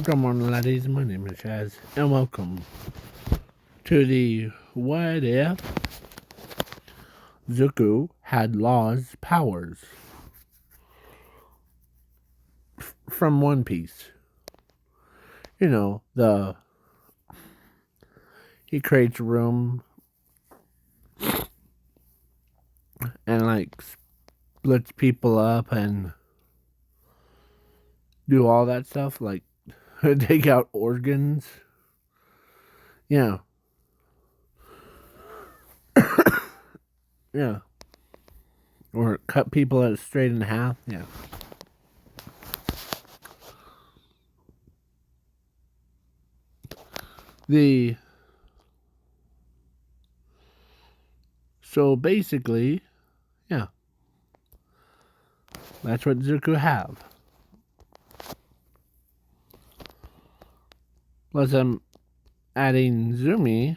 Good morning, ladies. My name is Chaz, and welcome to the What If Zuko Had Law's Powers from One Piece. You know, he creates a room and splits people up and do all that stuff, like take out organs. Yeah, yeah. Or cut people straight in half. Yeah. So basically, yeah, that's what Zuko have. Plus, I'm adding Zumi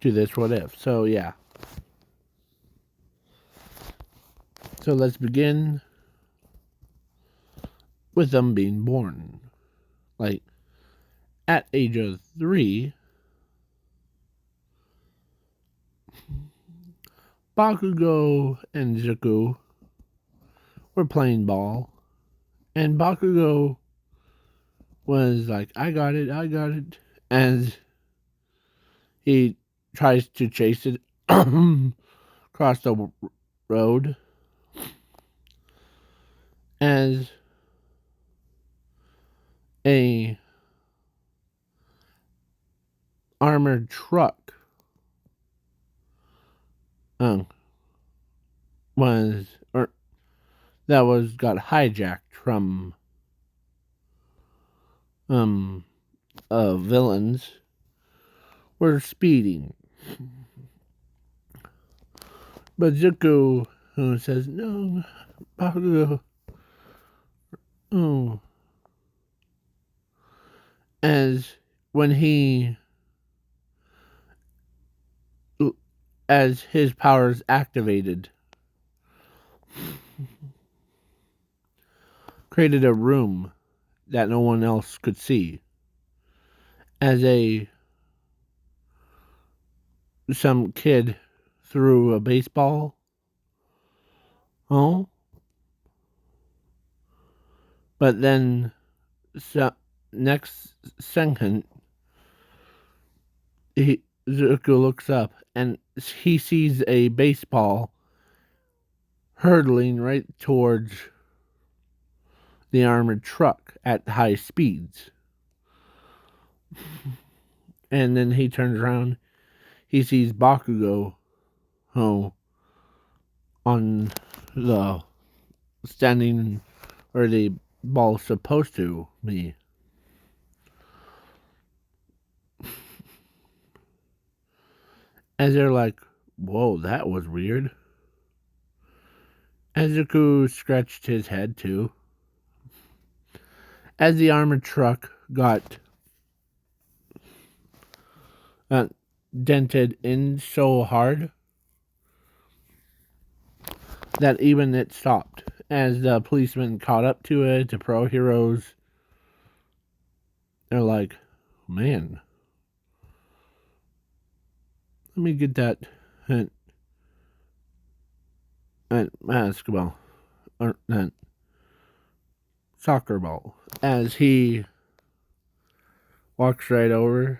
to this what if. So yeah. So let's begin with them being born. Like at age of 3, Bakugo and Zuko were playing ball, and Bakugo was like, I got it, and he tries to chase it across the road as a armored truck was or that was got hijacked from villains were speeding. But Zuko says, no, Bakugo. Oh. As when as his powers activated, created a room that no one else could see. As some kid threw a baseball. Oh. But then next second, Zuko looks up and he sees a baseball hurtling right towards the armored truck at high speeds. And then he turns around. He sees Bakugo on the standing where the ball's supposed to be. As they're like, whoa, that was weird. As Zuko scratched his head too. As the armored truck got dented in so hard that even it stopped. As the policemen caught up to it, the pro heroes, they're like, man, let me get that basketball or that soccer ball. As he walks right over,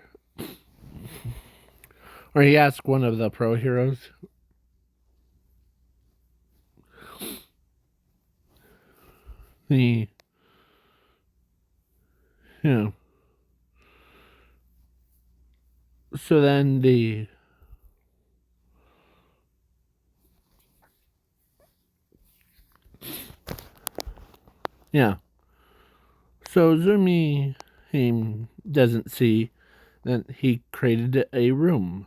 or he asks one of the pro heroes, so then so Zumi doesn't see that he created a room.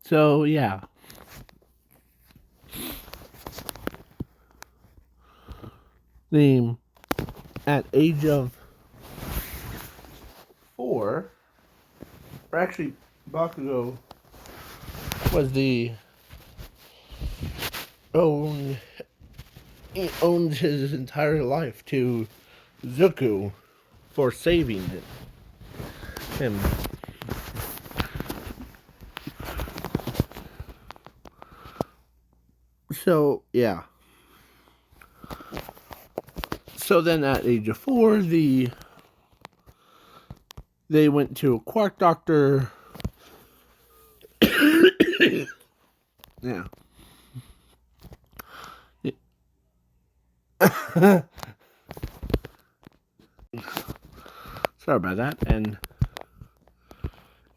So yeah. At age of 4, or actually Bakugo was the own he owns his entire life to Zuko for saving him. So, yeah. So then at age of 4, they went to a quack doctor. Yeah. Sorry about that. And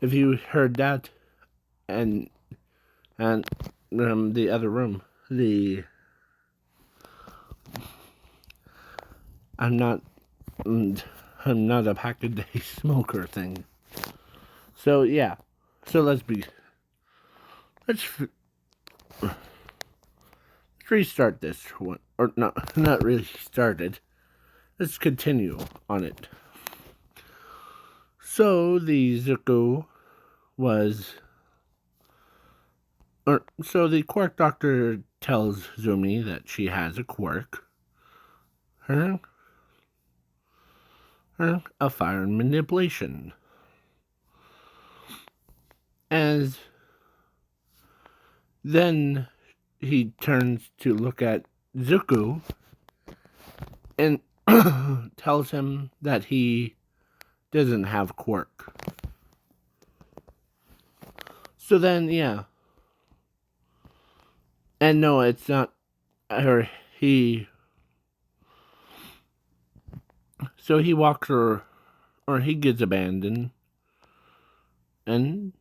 if you heard that, and the other room, I'm not a pack a day smoker thing. So yeah. So let's restart this one, or not really started. Let's continue on it. So the Zuko was, so the quirk doctor tells Zumi that she has a quirk. A fire manipulation. As then he turns to look at Zuko and tells him that he doesn't have quirk. So then, yeah. And no, it's not her. So he walks her, or he gets abandoned. And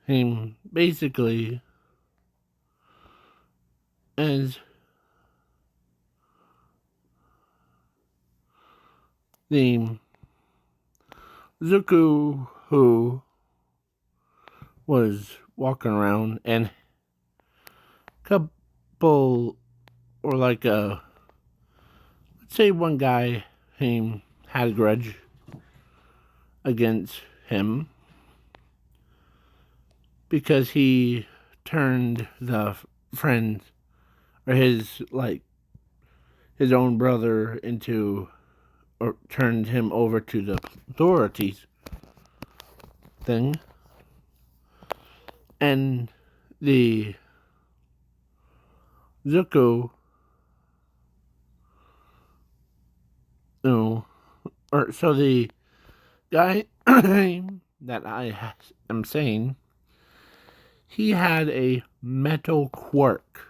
him basically as the Zuko who was walking around, and couple, or like let's say one guy had a grudge against him because he turned the friend, or his own brother, into, or turned him over to the authorities thing. And the Zuko, so the guy that I am saying, he had a metal quirk.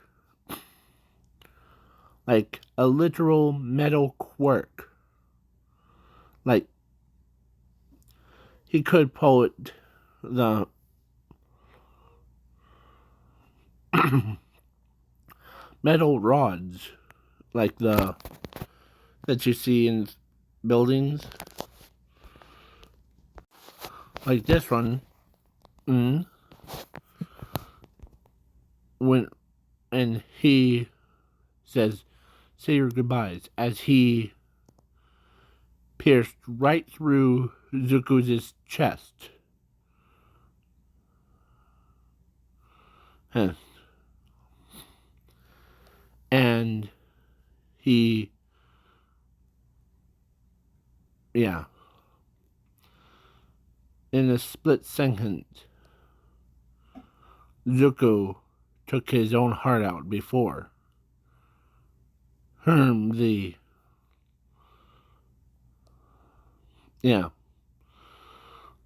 Like a literal metal quirk. Like he could put the metal rods, like that you see in buildings, like this one. And he says, "Say your goodbyes," as he pierced right through Zuko's chest. And he, yeah, in a split second, Zuko took his own heart out before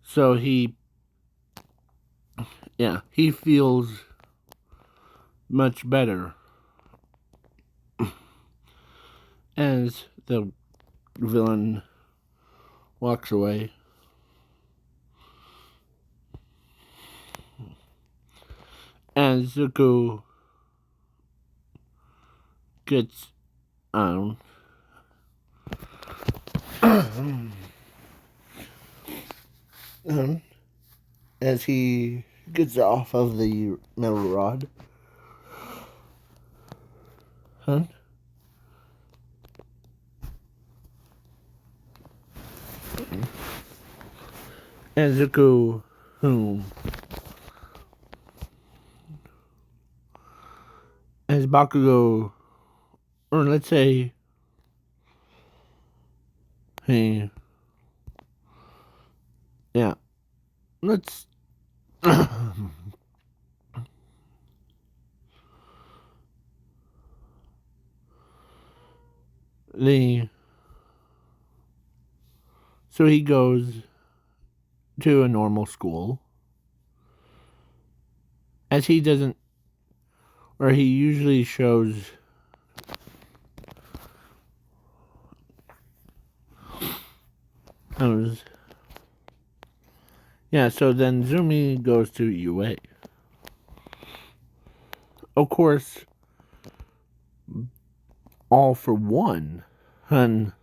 so he feels much better as the villain walks away. And Zuko gets as he gets off of the metal rod. And Zuko, as Bakugo, or let's say, hey, yeah, let's, the, so he goes to a normal school, as he doesn't, or he usually shows, yeah, so then Zumi goes to UA. Of course, all for one, Hun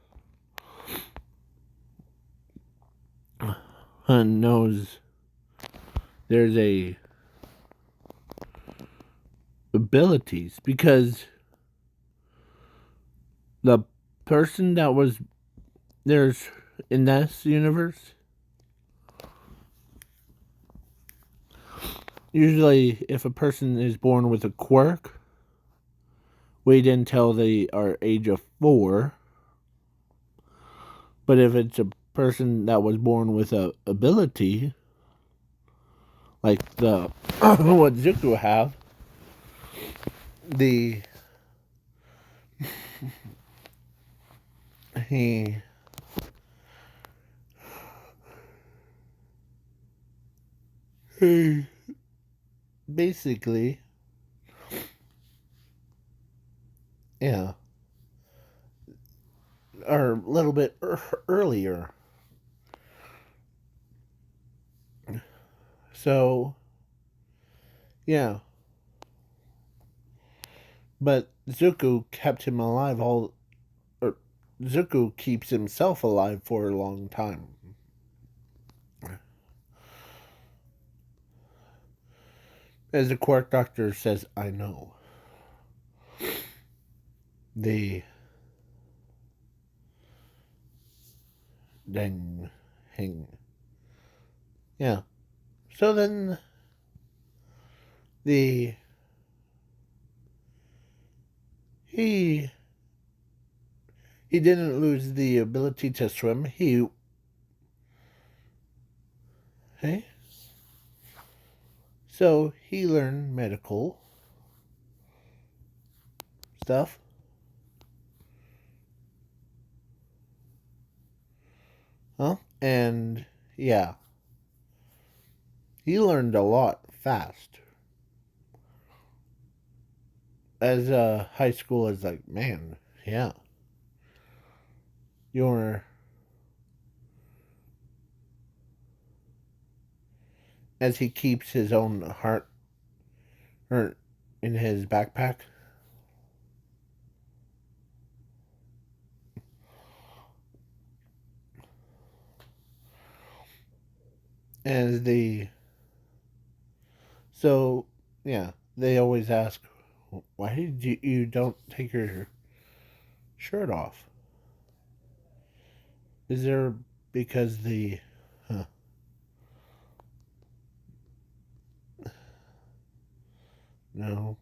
knows there's a abilities, because the person that was there's in this universe, usually if a person is born with a quirk, wait until they are age of 4. But if it's a person that was born with a ability, like the what Zuko have, the he basically, yeah, or a little bit earlier. So, yeah. But Zuko kept him alive or Zuko keeps himself alive for a long time. As the Quark Doctor says, I know. The Deng Hing. Yeah. So then the he didn't lose the ability to swim. Hey? So he learned medical stuff. Huh? And yeah. He learned a lot fast. As high school is like, man, yeah. You're as he keeps his own heart in his backpack. As the so yeah, they always ask, why did you don't take your shirt off? Is there because the huh, no,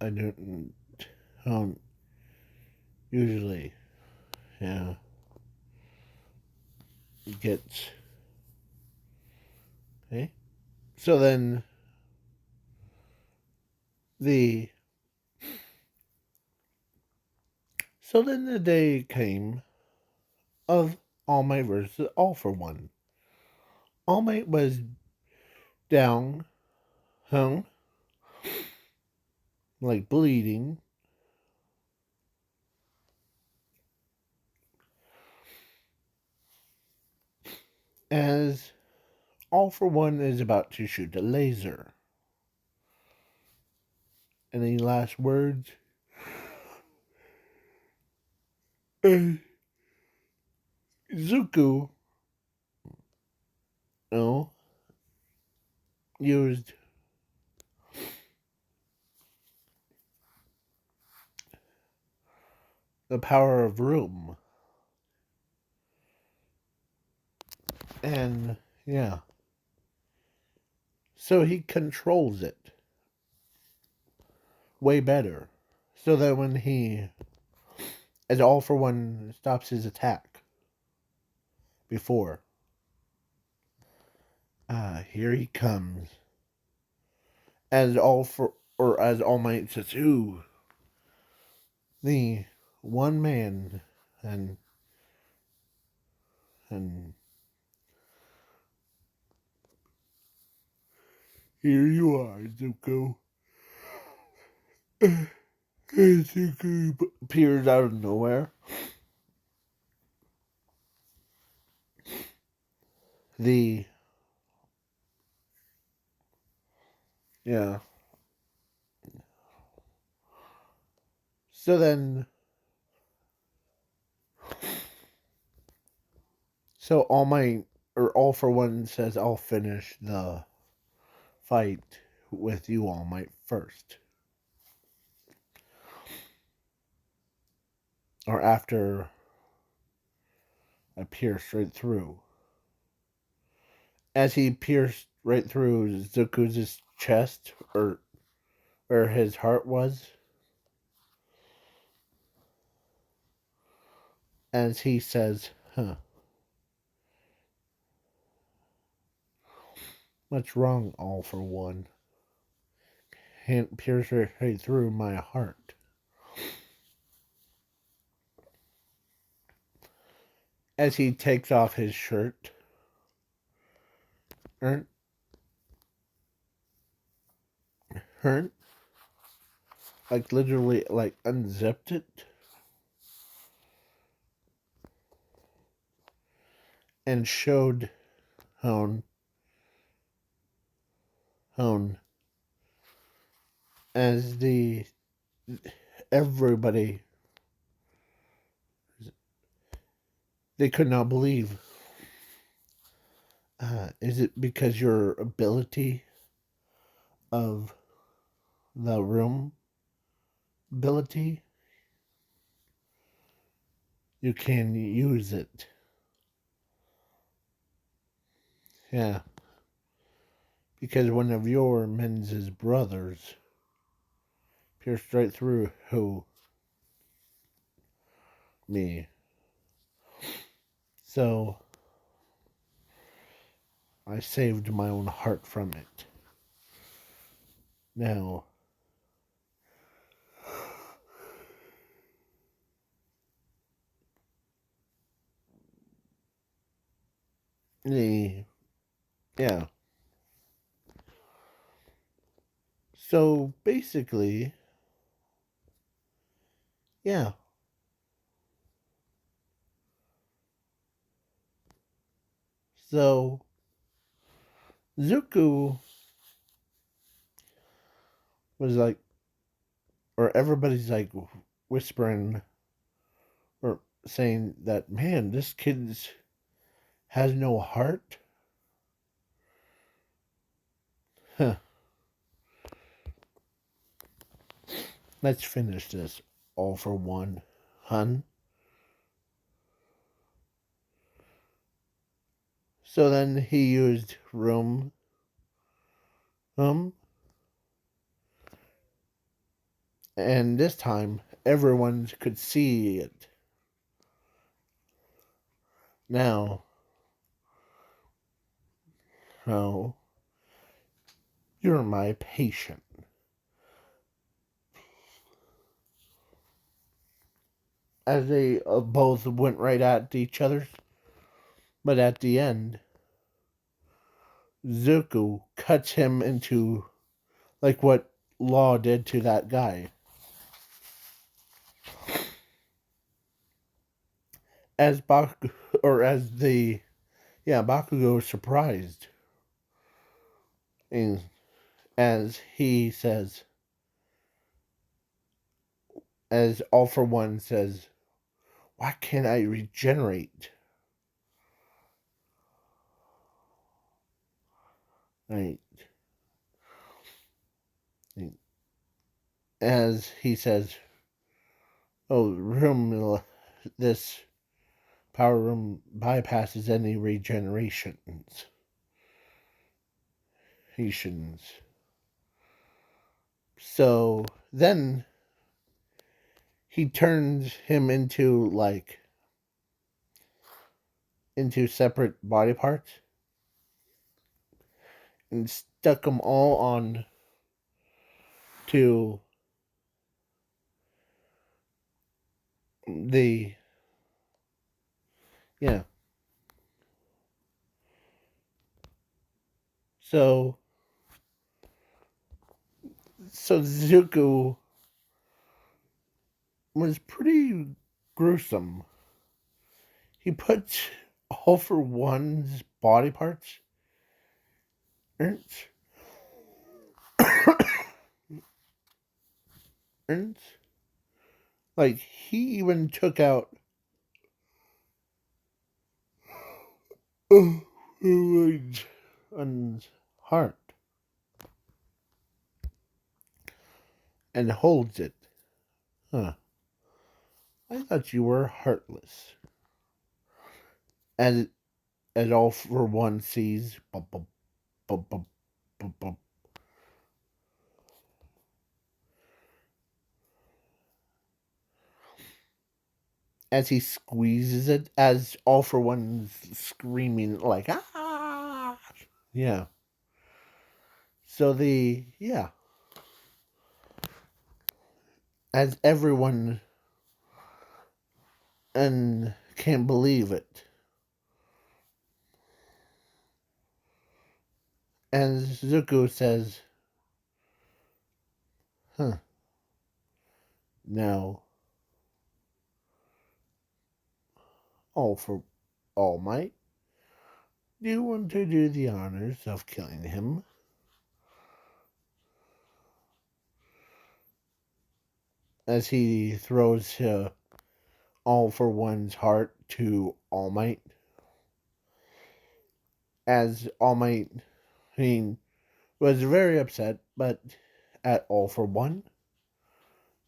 I don't usually yeah gets okay. So then the the day came of All Might versus All for One. All Might was down, hung, like bleeding, as All for One is about to shoot a laser. Any last words? And Zuko, no, used the power of room. And, yeah. So he controls it way better. So that when he, as All for One stops his attack before, here he comes. As as All Might says, ooh, the one man, and and here you are, Zuko. And Zuko appears out of nowhere. The yeah. So then, All for One says, I'll finish the fight with you, All Might, first. Or after I pierce right through. As he pierced right through Zuko's chest, or where his heart was, as he says, what's wrong, All for One? Can't pierce right through my heart. As he takes off his shirt, Hurt, like literally, like unzipped it, and showed Hone, as everybody, they could not believe. Is it because your ability of the room ability? You can use it. Yeah. Because one of your men's brothers pierced right through me. So I saved my own heart from it. Now, yeah. So basically, yeah. So Zuko was like, or everybody's like whispering or saying that, man, this kid has no heart. Huh. Let's finish this All for One, hun. So then he used um, and this time everyone could see it. Now, oh, you're my patient. As they both went right at each other, but at the end, Zuko cuts him into like what Law did to that guy. As Bakugo, or as the Bakugo is surprised, and as he says, as All for One says, why can't I regenerate? Right. As he says, oh, this power room bypasses any regenerations. So then he turns him into separate body parts and stuck them all on to the yeah. So Zuko was pretty gruesome. He put all for one's body parts and, and like he even took out one's heart and holds it. Huh. I thought you were heartless. As all for one sees bum, bum, bum, bum, bum, bum. As he squeezes it, as all for one screaming like ah, yeah. So as everyone and can't believe it. As Zuko says, huh, now all for All Might, do you want to do the honors of killing him? As he throws All for One's heart to All Might. As All Might, was very upset, but at All for One.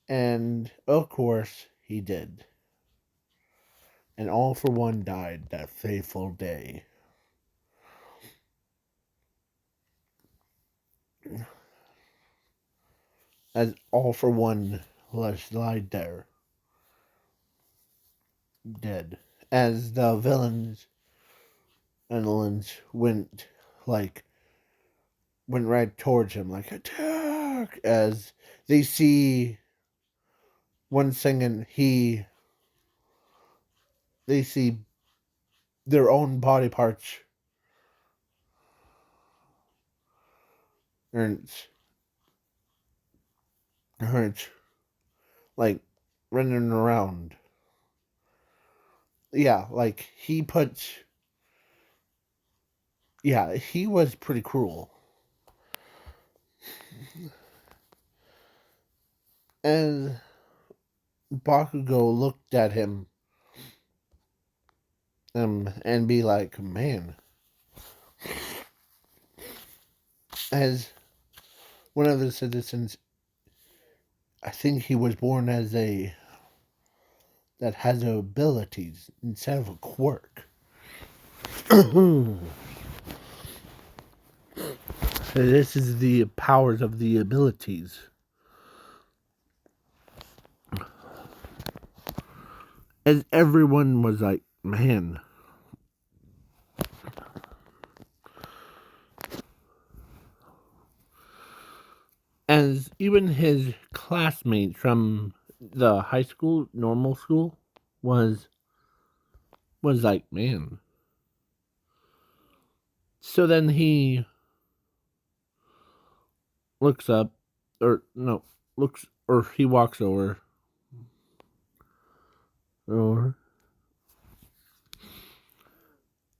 And of course, he did. And All for One died that fateful day. As All for One lied there, dead. As the villains and villains went right towards him, like attack. As they see one singing, they see their own body parts hurts like running around. Yeah, like he was pretty cruel. And Bakugo looked at him and be like, man, as one of the citizens, I think he was born as that has abilities instead of a quirk. So this is the powers of the abilities. As everyone was like, man. As even his classmates from the high school, normal school, was like, man. So then he looks up, or no, he walks over, or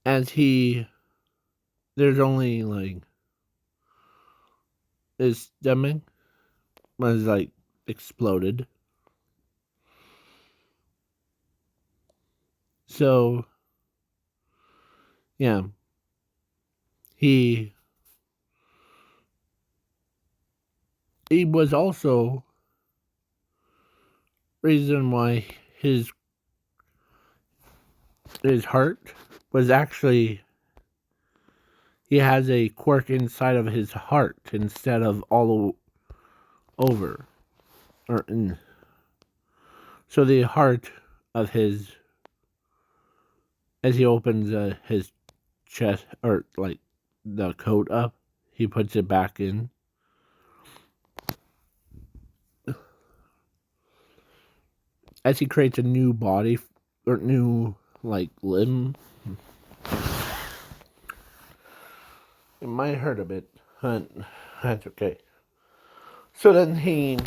as there's only his stomach was exploded. So, yeah, he was also reason why his heart was actually he has a quirk inside of his heart instead of all over or in. So the heart of as he opens his chest, or like the coat up, he puts it back in. As he creates a new body, or new, like, limb. It might hurt a bit, but that's okay. So then he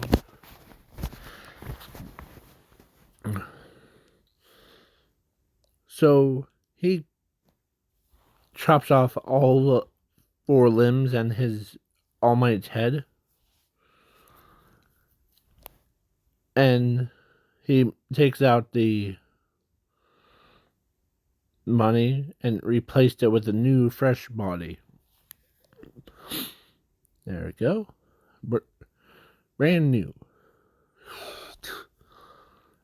chops off all the 4 limbs and his All Might's head, and he takes out the money and replaced it with a new, fresh body. There we go. Brand new.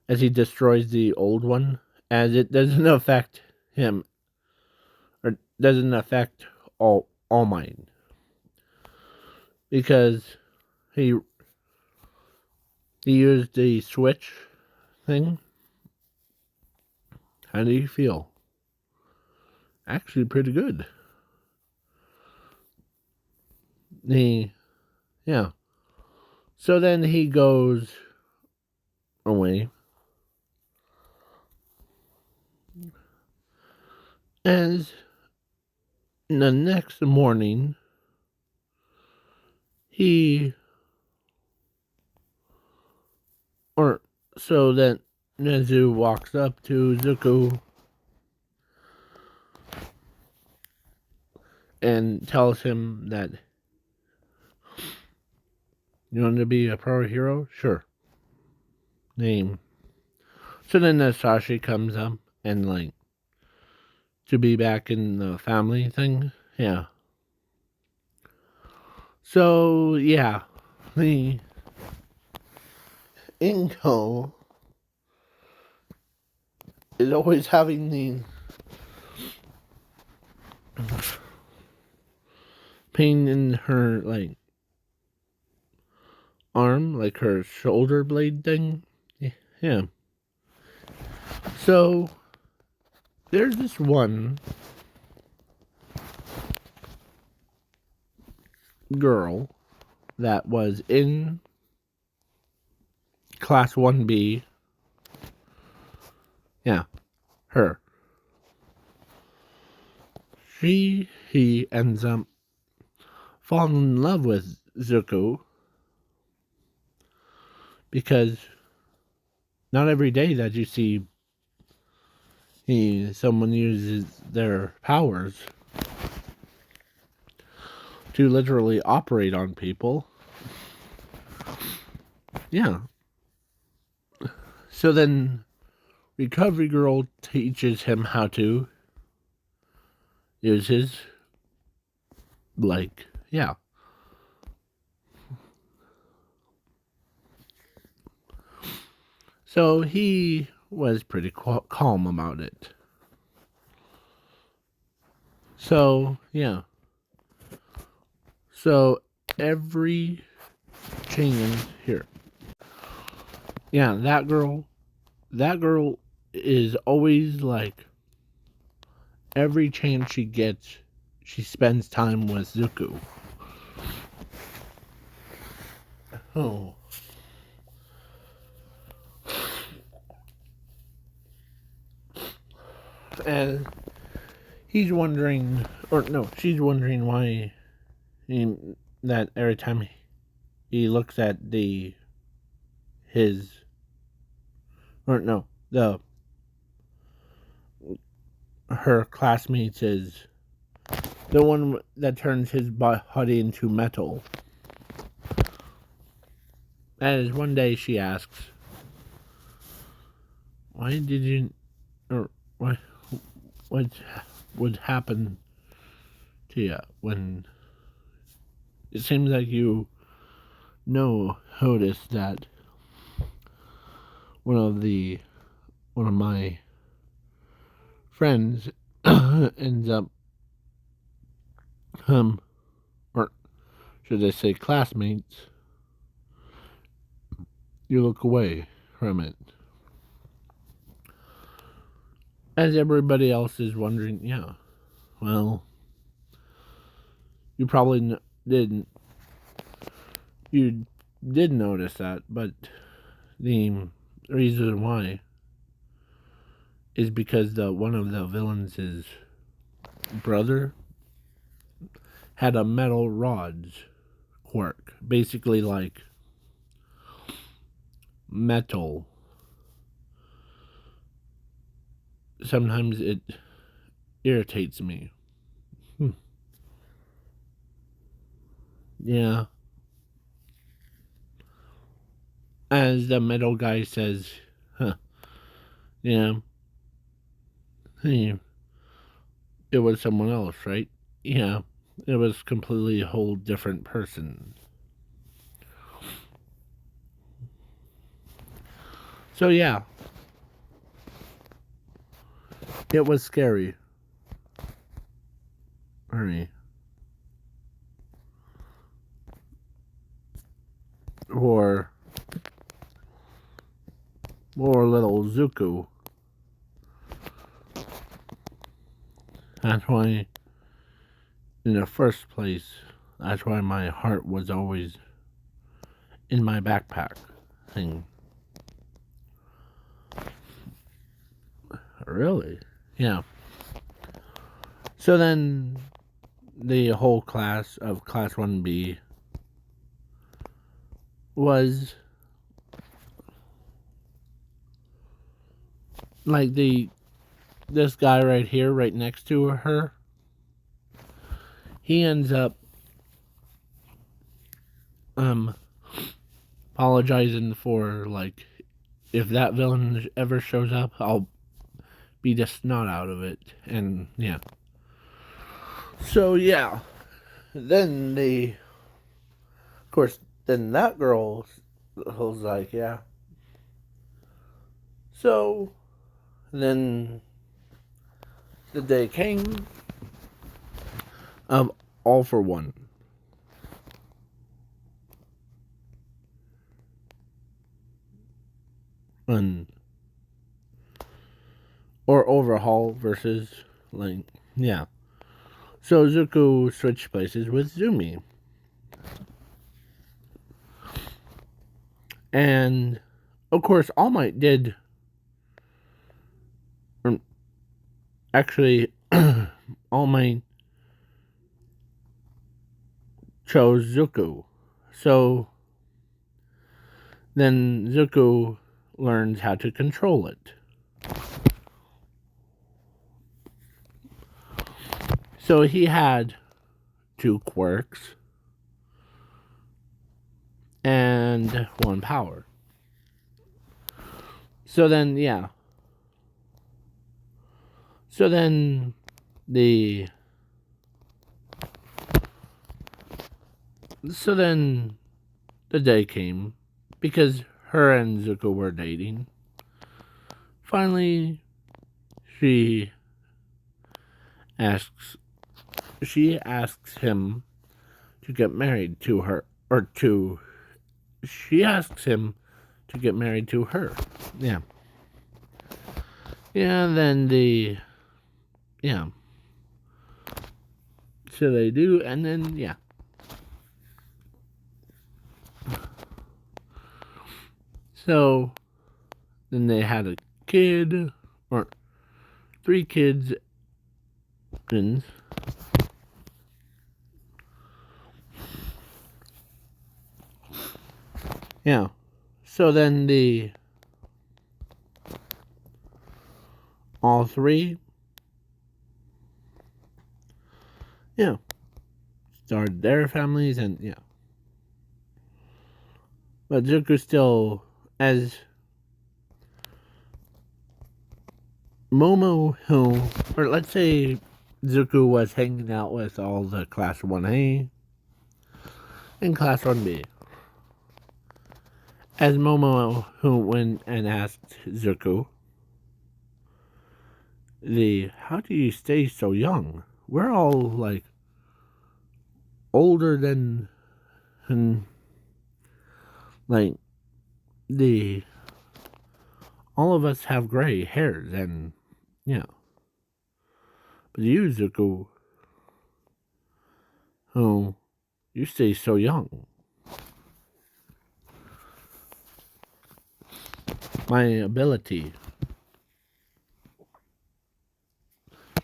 As he destroys the old one, as it doesn't affect him, or doesn't affect All Might, because he used the switch thing. How do you feel? Actually, pretty good. Yeah. So then he goes away, and the next morning so then Nezu walks up to Zuko and tells him that, you want to be a pro hero? Sure. Name. So then Sashi comes up and, like, to be back in the family thing. Yeah. So, yeah. The Inko is always having the pain in her, like, arm, like her shoulder blade thing. Yeah. So there's this one girl that was in class 1B. Yeah, her. He ends up falling in love with Zuko, because not every day that you see someone uses their powers to literally operate on people. Yeah. So then Recovery Girl teaches him how to use his, like, yeah. So he was pretty calm about it. So, yeah. So every change here. Yeah, that girl is always, like, every chance she gets, she spends time with Zuko. Oh. And he's wondering, or no, she's wondering why that every time he looks at his, or no, her classmates, is the one that turns his body into metal. As one day she asks, why did you, or what would happen to you when it seems like you noticed that one of my friends ends up, or should I say classmates, you look away from it. as everybody else is wondering, yeah, well, you probably didn't. You did notice that, but the reason why is because one of the villains' brother had a metal rods quirk, basically like metal. Sometimes it irritates me. Yeah. As the metal guy says, huh, yeah, hey, it was someone else, right? Yeah, it was completely a whole different person. So yeah, it was scary. Hurry. Or little Zuko. That's why, in the first place, that's why my heart was always in my backpack thing. Really? Yeah. So then the whole class of Class 1B was like this guy right here, right next to her. He ends up apologizing for, like, if that villain ever shows up, I'll beat the snot out of it. And yeah. So yeah. Then of course, then that girl was like, yeah. So then the day came of All for One. And or Overhaul versus, like, yeah. So Zuko switched places with Zumi. And of course All Might did actually All Might chose Zuko. So then Zuko learns how to control it. So he had 2 quirks and 1 power. So then, yeah. So then the day came because her and Zuko were dating. Finally, she asks him to get married to her, she asks him to get married to her. Yeah. Yeah, then yeah. So they do, and then, yeah. So then they had a kid, or 3 kids. Yeah. So then all 3, yeah, started their families, and yeah. But Zuko still, as Momo, or let's say Zuko was hanging out with all the Class 1A and Class 1B. As Momo, who went and asked Zuko, how do you stay so young? We're all, like, older than, like, all of us have gray hairs, and Yeah. But you, Zuko, oh, you stay so young. My ability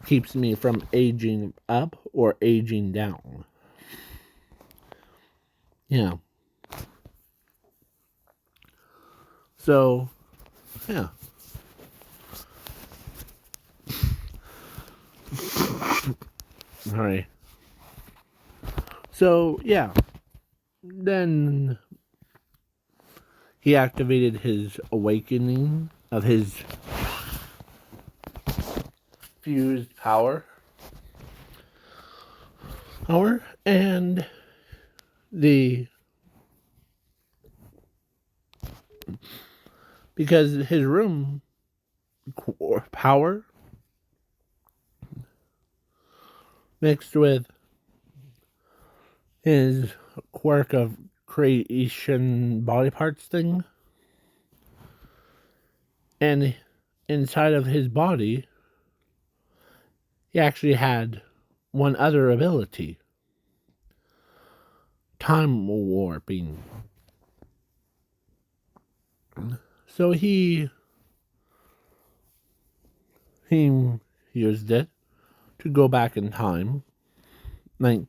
keeps me from aging up or aging down. Yeah. So, yeah. Alright. So, yeah. Then he activated his awakening of his fused power. And the because his room power mixed with his quirk of creation body parts thing, and inside of his body he actually had one other ability: time warping. So he used it to go back in time, like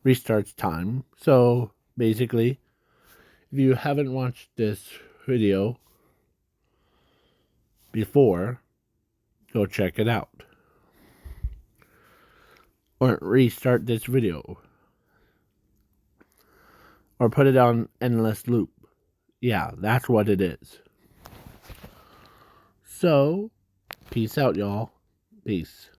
restarts time. So basically, if you haven't watched this video before, go check it out. Or restart this video. Or put it on endless loop. Yeah, that's what it is. So, peace out, y'all. Peace.